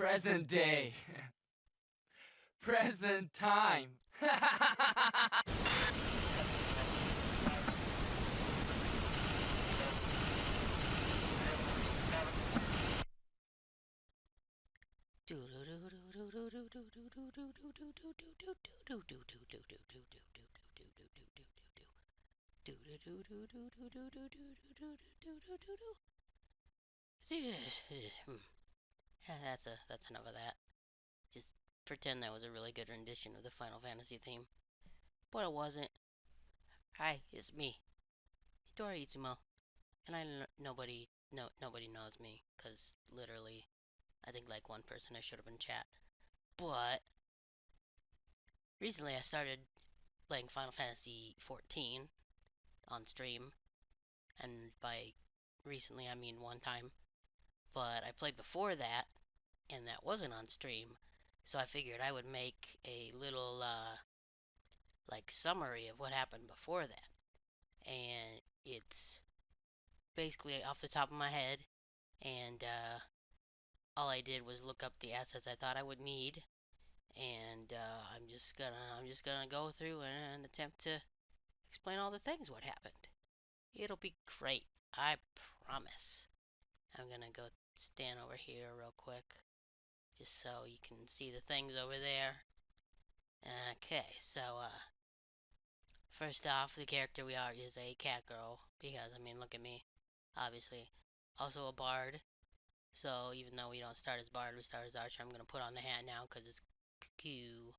Present day. Present time. That's enough of that. Just pretend that was a really good rendition of the Final Fantasy theme, but it wasn't. Hi, it's me, Hitori Itsumo, and nobody knows me, cause literally, I think like one person I showed up in chat. But recently I started playing Final Fantasy XIV on stream, and by recently I mean one time. But I played before that, and that wasn't on stream, so I figured I would make a little like summary of what happened before that. And it's basically off the top of my head, and all I did was look up the assets I thought I would need, and I'm just gonna go through and attempt to explain all the things what happened. It'll be great, I promise. I'm gonna go stand over here real quick, just so you can see the things over there. Okay, so first off, the character we are is a cat girl, because I mean, look at me, obviously. Also a bard, so even though we don't start as bard, we start as archer. I'm gonna put on the hat now because it's cute.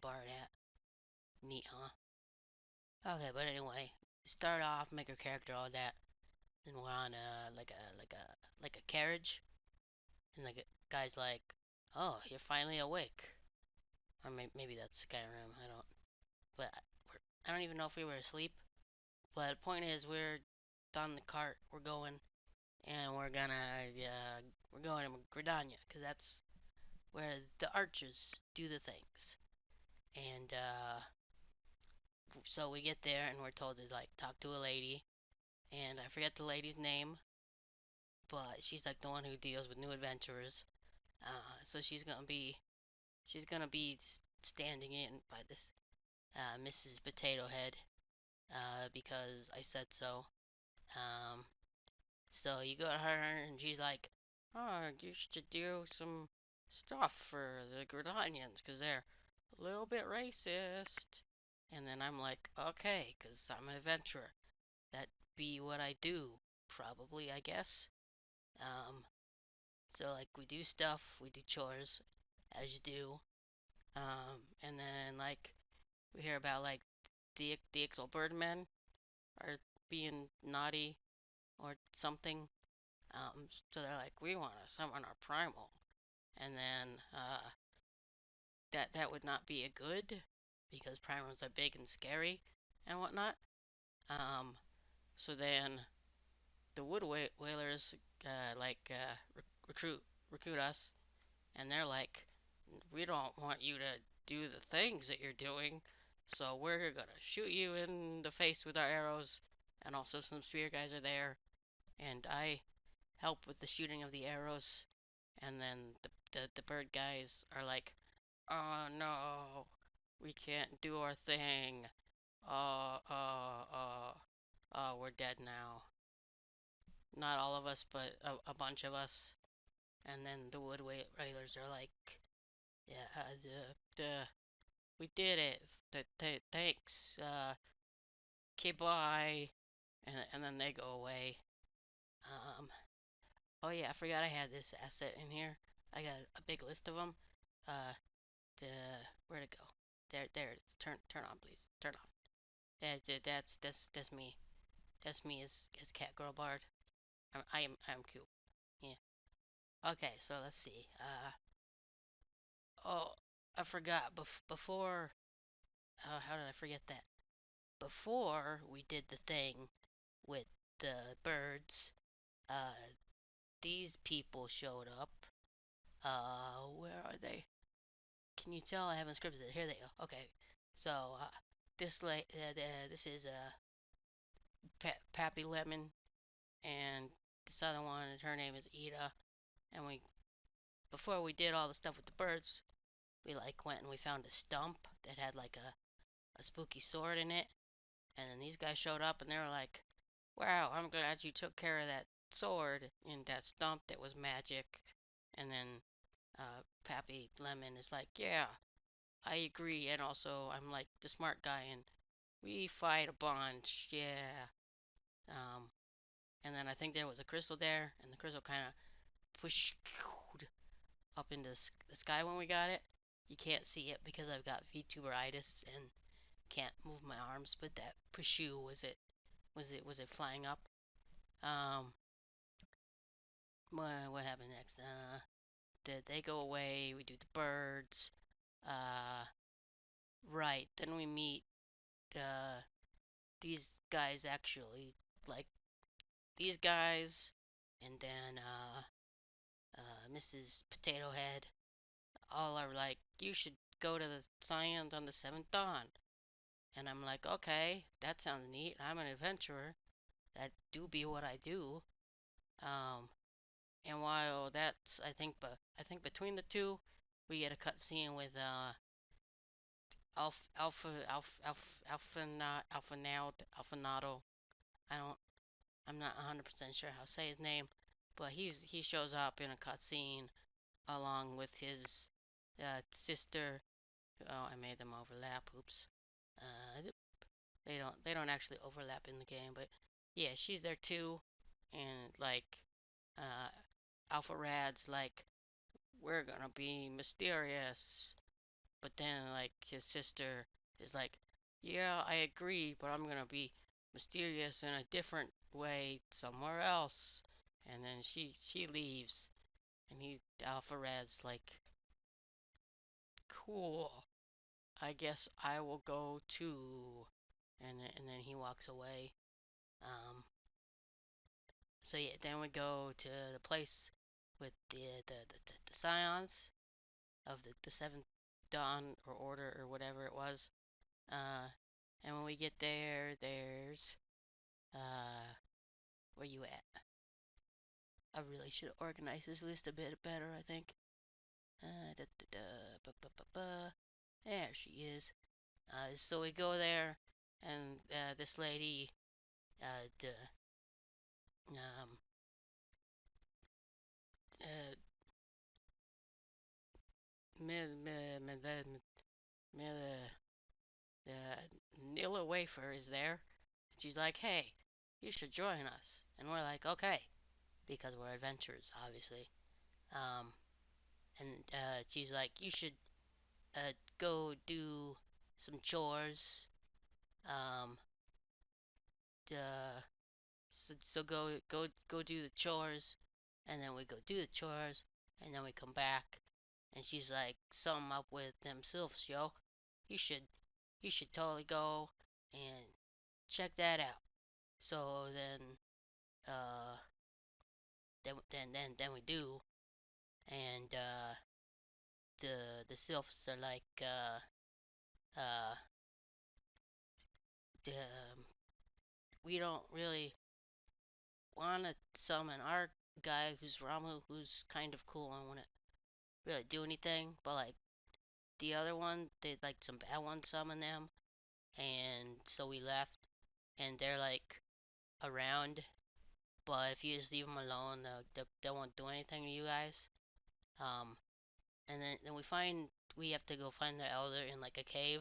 Bard hat, neat, huh? Okay, but anyway, start off, make our character, all that. Then we're on like a carriage, and like a guy's like, "Oh, you're finally awake," or maybe that's Skyrim. But I don't even know if we were asleep. But the point is, we're on the cart, we're going, and we're going to Gridania, because that's where the archers do the things. And so we get there, and we're told to like talk to a lady, and I forget the lady's name, but she's like the one who deals with new adventurers. So she's gonna be standing in by this Mrs. Potato Head, because I said so. Um, So you go to her and she's like, "Oh, you should do some stuff for the Gridanians because they're a little bit racist." And then I'm like, "Okay, because I'm an adventurer. That be what I do, probably, I guess." Um, so like we do stuff, we do chores, as you do. And then like we hear about like the Ixal Birdmen are being naughty or something. So they're like, we want to summon our primal, and then that would not be a good because primals are big and scary and whatnot. Um, so then the wood whalers recruit us, and they're like, we don't want you to do the things that you're doing, so we're gonna shoot you in the face with our arrows. And also some spear guys are there, and I help with the shooting of the arrows. And then the bird guys are like, "Oh no, we can't do our thing. Uh, uh, uh, we're dead now." Not all of us, but a bunch of us. And then the wood railers are like, "Yeah, we did it. Thanks. Okay, bye." And then they go away. Um, oh yeah, I forgot I had this asset in here. I got a big list of them. Uh, the where'd it go? There it is. Turn on, please. Turn on. That's me. That's me as cat girl bard. I'm cute. Yeah. Okay, so let's see. Oh, I forgot. Before. How did I forget that? Before we did the thing with the birds, uh, these people showed up. Where are they? Can you tell I haven't scripted it? Here they go. Okay. So, this is Pappy Lemon, and this other one, her name is Ida, and we before we did all the stuff with the birds, we like went and we found a stump that had like a spooky sword in it. And then these guys showed up and they were like, "Wow, I'm glad you took care of that sword in that stump that was magic." And then Pappy Lemon is like, "Yeah, I agree." And also, I'm like the smart guy, and we fight a bunch. Yeah. Um, and then I think there was a crystal there, and the crystal kind of pushed up into the sky when we got it. You can't see it because I've got VTuberitis and can't move my arms, but that pushu was it flying up? Um, what happened next? Did they go away? We do the birds. Uh, right. Then we meet uh these guys actually like these guys, and then Mrs. Potato Head. All are like, you should go to the Scions on the Seventh Dawn. And I'm like, okay, that sounds neat. I'm an adventurer. That do be what I do. Um, and while that's, I think between the two, we get a cutscene with Alphanado. I don't, I'm not 100% sure how to say his name, but he shows up in a cutscene along with his sister. Oh, I made them overlap. Oops. They don't actually overlap in the game, but yeah, she's there too, and like uh, Alpha Rad's like, we're gonna be mysterious, but then like his sister is like, yeah, I agree, but I'm gonna be mysterious in a different way somewhere else, and then she leaves, and Alpha Rad's like, cool, I guess I will go too, and then he walks away. Um, so yeah, then we go to the place with the scions of the seventh dawn or order or whatever it was. Uh, and when we get there, there's where you at? I really should organize this list a bit better, I think. Da, da, da, ba, ba, ba, ba. There she is. So we go there, and this lady, uh, um, uh, me, me, me, me, the Nilla Wafer is there. And she's like, hey, you should join us. And we're like, okay, because we're adventurers, obviously. Um, and she's like, you should go do some chores. Um, so go do the chores, and then we go do the chores, and then we come back, and she's like, something up with them sylphs, yo. You should you should totally go and check that out. So uh, then we do, and the sylphs are like, uh, we don't really want to summon our guy who's Ramu, who's kind of cool and wouldn't really do anything, but like the other one, they like some bad ones summon them, and so we left, and they're like around, but if you just leave them alone, they won't do anything to you guys. Um, and then we have to go find the elder in like a cave,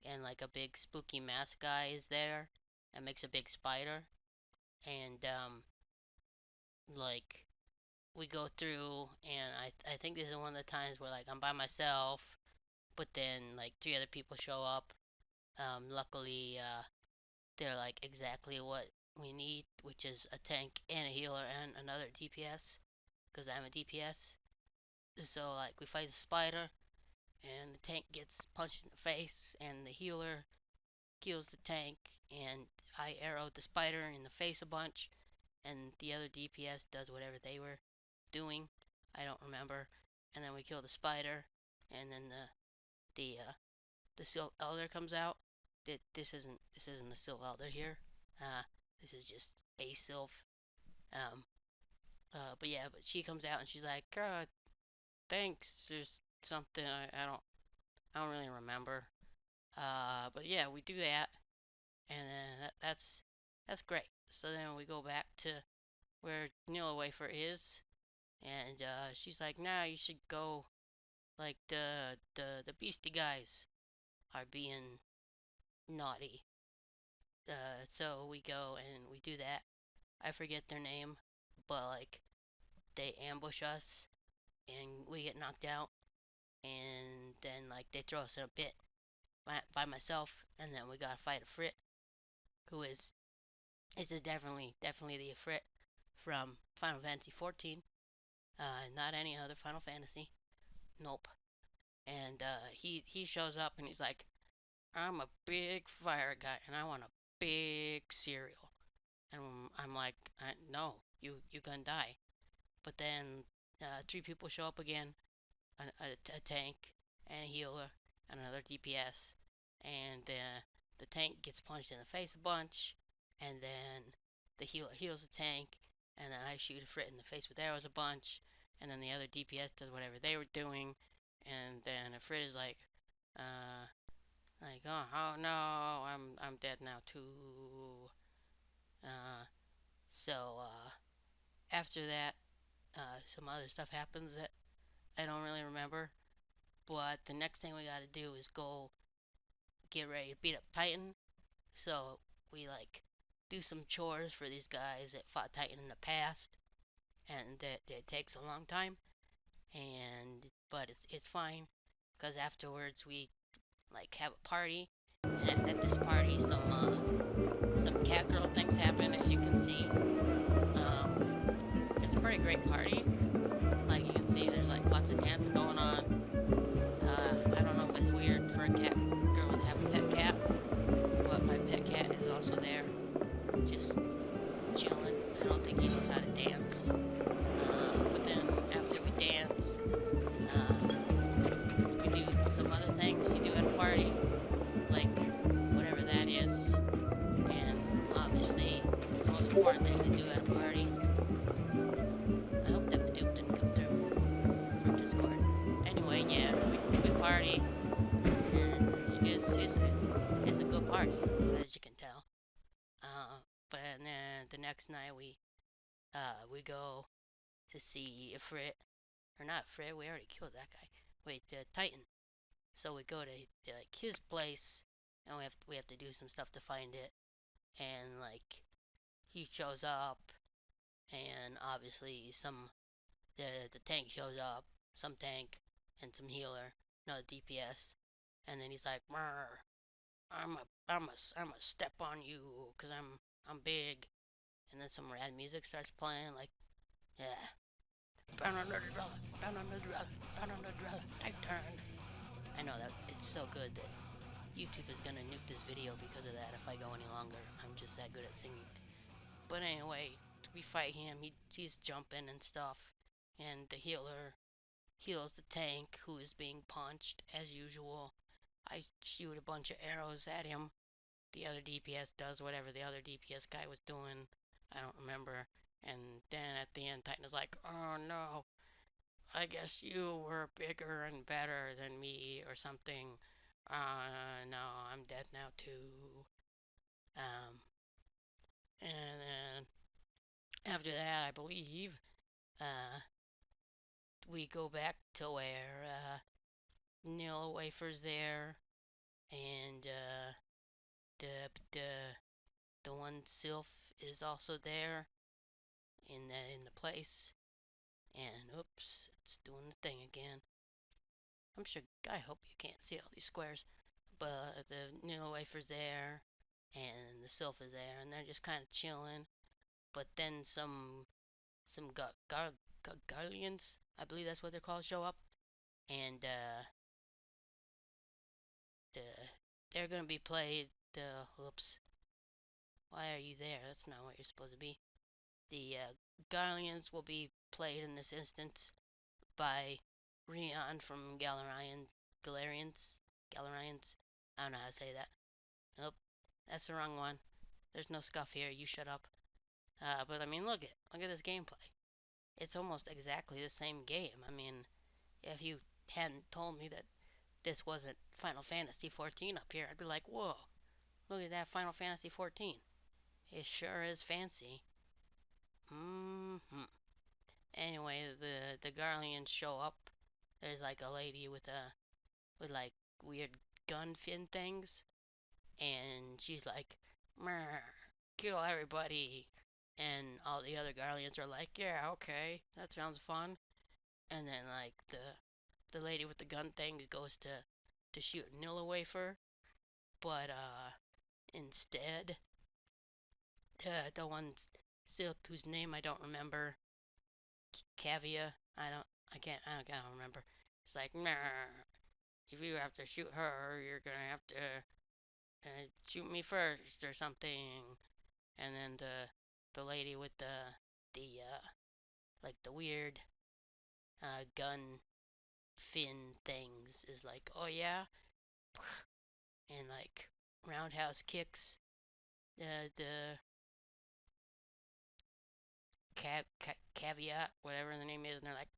and like a big spooky mask guy is there, and makes a big spider, and like we go through, and I think this is one of the times where like I'm by myself, but then like three other people show up. Luckily, they're like exactly what we need, which is a tank and a healer and another DPS, because I'm a DPS. So like we fight the spider, and the tank gets punched in the face, and the healer kills the tank, and I arrowed the spider in the face a bunch, and the other DPS does whatever they were doing. I don't remember. And then we kill the spider, and then the Silk Elder comes out. This isn't the Silk Elder here. Uh, this is just a Sylph. Um, but yeah, but she comes out and she's like, thanks. There's something I don't really remember. But yeah, we do that, and then that's great. So then we go back to where Nilla Wafer is, and she's like, "Nah, you should go. Like the Beastie guys are being naughty." So we go and we do that. I forget their name, but like they ambush us and we get knocked out, and then like they throw us in a pit by myself, and then we gotta fight a Frit, who is definitely the Frit from Final Fantasy XIV, not any other Final Fantasy. Nope. And he shows up and he's like, "I'm a big fire guy and I want a big cereal." And I'm like, "No, you gonna die." But then three people show up again, a tank and a healer and another DPS, and the tank gets punched in the face a bunch, and then the healer heals the tank, and then I shoot a Frit in the face with arrows a bunch, and then the other DPS does whatever they were doing, and then a Frit is uh, oh no, I'm dead now too. Uh, so after that, some other stuff happens that I don't really remember. But the next thing we gotta do is go get ready to beat up Titan. So we like do some chores for these guys that fought Titan in the past, and that takes a long time. And but it's fine, because afterwards we like have a party, and at this party some cat girl things happen, as you can see. It's a pretty great party. Like you can see, there's like lots of dancing going on. I don't know if it's weird for a cat girl to have a pet cat, but my pet cat is also there, just chilling. I don't think he knows how to dance. But then after we dance, we do some other things you do at a party, like whatever that is. And obviously, the most important thing to do at a party. I hope that Madoop didn't come through from Discord. Anyway, yeah, we party, and it's a good party, as you can tell. But then the next night we go to see a Frit, or not Frit. We already killed that guy. Wait, Titan. So we go to like his place, and we have to do some stuff to find it. And like he shows up, and obviously the tank shows up, some tank and some healer, no DPS, and then he's like, I'm a step on you, cause I'm big, and then some rad music starts playing, like, yeah, pound on the driller, pound on the driller, pound on the driller, Titan. I know that it's so good that YouTube is gonna nuke this video because of that if I go any longer. I'm just that good at singing. But anyway, we fight him. He's jumping and stuff, and the healer heals the tank who is being punched as usual. I shoot a bunch of arrows at him. The other DPS does whatever the other DPS guy was doing. I don't remember. And then at the end, Titan is like, "Oh no, I guess you were bigger and better than me or something. No, I'm dead now too." Um, and then after that, I believe, uh, we go back to where, Nilla Wafer's there, and, the the one Sylph is also there in the place. And oops, it's doing the thing again. I'm sure. I hope you can't see all these squares, but the Nilla Wafer's there, and the Sylph is there, and they're just kind of chilling. But then some Guardians, I believe that's what they're called, show up, and the they're gonna be played. Oops, why are you there? That's not what you're supposed to be. The Guardians will be played in this instance by Rion from Galarians. I don't know how to say that. Nope, that's the wrong one. There's no scuff here. You shut up. But I mean, look at this gameplay. It's almost exactly the same game. I mean, if you hadn't told me that this wasn't Final Fantasy XIV up here, I'd be like, whoa, look at that Final Fantasy XIV. It sure is fancy. Anyway, the Garleans show up. There's like a lady with like weird gun fin things, and she's like, "Meh, kill everybody." And all the other Garleans are like, "Yeah, okay, that sounds fun." And then like the lady with the gun thing goes to shoot Nilla Wafer, but instead the one still whose name I don't remember, Cavia, I don't remember. It's like, nah, if you have to shoot her, you're gonna have to shoot me first or something. And then the lady with the like the weird gun fin things is like, oh yeah, and like roundhouse kicks the caveat, whatever the name is, and they're like,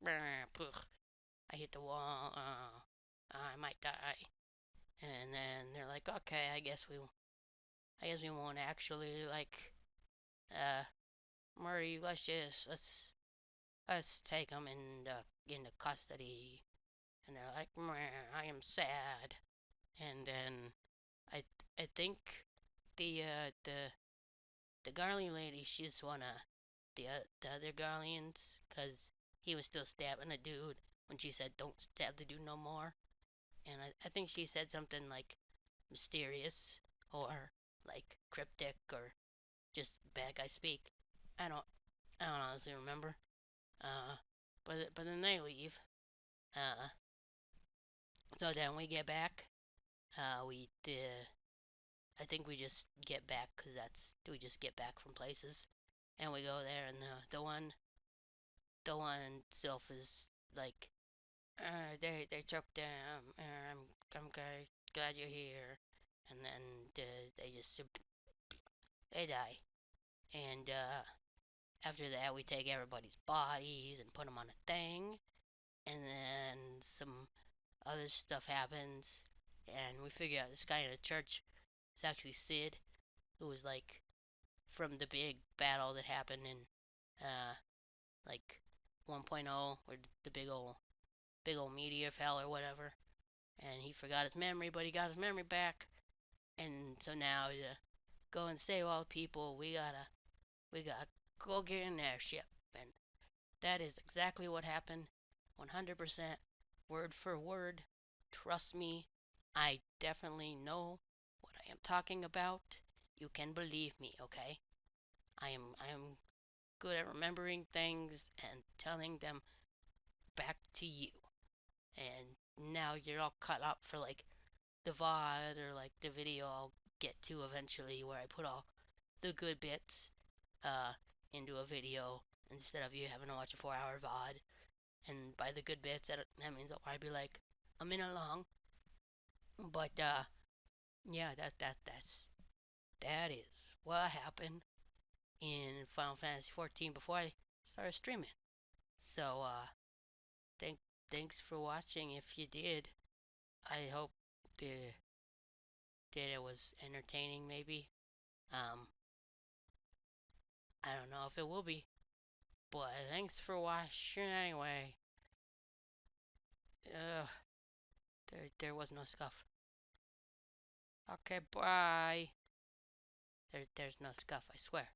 I hit the wall, I might die. And then they're like, okay, I guess we won't actually like uh murder you. Let's take them into custody. And they're like, I am sad. And then I I think the Garlean lady, she's one of the other Garleans, cause he was still stabbing a dude when she said don't stab the dude no more. And I think she said something like mysterious or like cryptic or just bad guy speak. I don't I don't honestly remember. Uh, but then they leave. Uh, so then we get back. We I think we just get back because we just get back from places, and we go there, and the one self is like, they took them. I'm glad you're here, and then they just they die, and after that we take everybody's bodies and put them on a thing, and then some other stuff happens, and we figure out this guy in the church is actually Sid, who was like from the big battle that happened in like 1.0, where the big old meteor fell or whatever, and he forgot his memory, but he got his memory back, and so now to go and save all the people, we gotta go get an airship, and that is exactly what happened, 100%, word for word. Trust me, I definitely know what I am talking about. You can believe me, okay? I am good at remembering things and telling them back to you. And now you're all cut up for like the VOD or like the video I'll get to eventually where I put all the good bits uh into a video instead of you having to watch a 4 hour VOD. And by the good bits, that means it'll probably be like a minute long. But yeah, that is what happened in Final Fantasy XIV before I started streaming. So thank thanks for watching. If you did, I hope the that it was entertaining. Maybe I don't know if it will be, but thanks for watching anyway. Ugh, there was no scuff. Okay, bye. There's no scuff. I swear.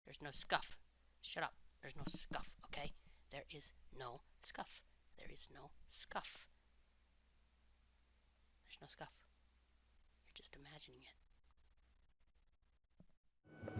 There's no scuff. Shut up. There's no scuff. Okay. There is no scuff. There is no scuff. There's no scuff. You're just imagining it.